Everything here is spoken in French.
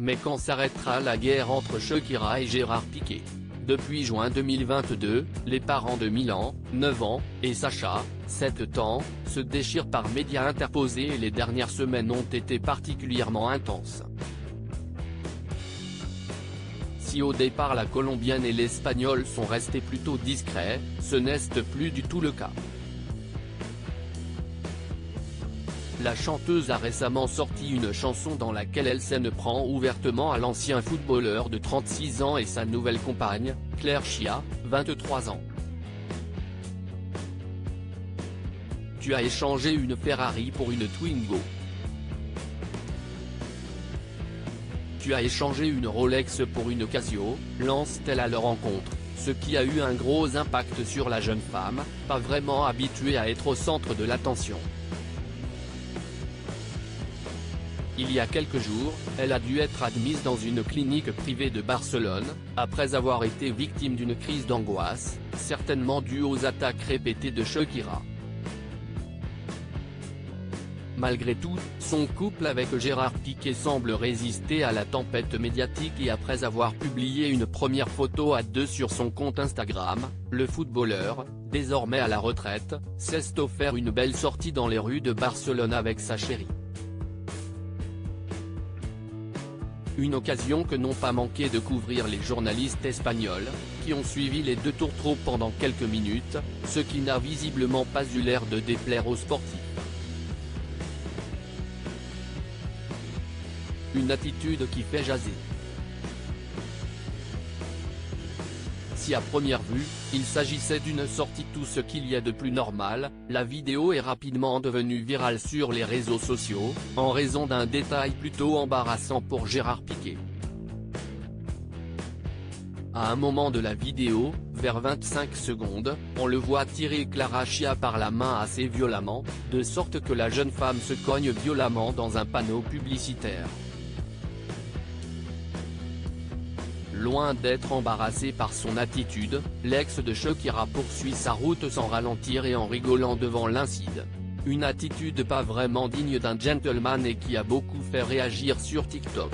Mais quand s'arrêtera la guerre entre Shakira et Gérard Piqué? Depuis juin 2022, les parents de Milan, 9 ans, et Sacha, 7 ans, se déchirent par médias interposés et les dernières semaines ont été particulièrement intenses. Si au départ la Colombienne et l'Espagnol sont restés plutôt discrets, ce n'est plus du tout le cas. La chanteuse a récemment sorti une chanson dans laquelle elle s'en prend ouvertement à l'ancien footballeur de 36 ans et sa nouvelle compagne, Claire Chia, 23 ans. Tu as échangé une Ferrari pour une Twingo. Tu as échangé une Rolex pour une Casio, lance-t-elle à leur rencontre, ce qui a eu un gros impact sur la jeune femme, pas vraiment habituée à être au centre de l'attention. Il y a quelques jours, elle a dû être admise dans une clinique privée de Barcelone, après avoir été victime d'une crise d'angoisse, certainement due aux attaques répétées de Shakira. Malgré tout, son couple avec Gérard Piqué semble résister à la tempête médiatique et après avoir publié une première photo à deux sur son compte Instagram, le footballeur, désormais à la retraite, s'est offert une belle sortie dans les rues de Barcelone avec sa chérie. Une occasion que n'ont pas manqué de couvrir les journalistes espagnols, qui ont suivi les deux tourtereaux pendant quelques minutes, ce qui n'a visiblement pas eu l'air de déplaire aux sportifs. Une attitude qui fait jaser. Si à première vue, il s'agissait d'une sortie tout ce qu'il y a de plus normal, la vidéo est rapidement devenue virale sur les réseaux sociaux, en raison d'un détail plutôt embarrassant pour Gérard Piqué. À un moment de la vidéo, vers 25 secondes, on le voit tirer Clara Chia par la main assez violemment, de sorte que la jeune femme se cogne violemment dans un panneau publicitaire. Loin d'être embarrassé par son attitude, l'ex de Shakira poursuit sa route sans ralentir et en rigolant devant l'incident. Une attitude pas vraiment digne d'un gentleman et qui a beaucoup fait réagir sur TikTok.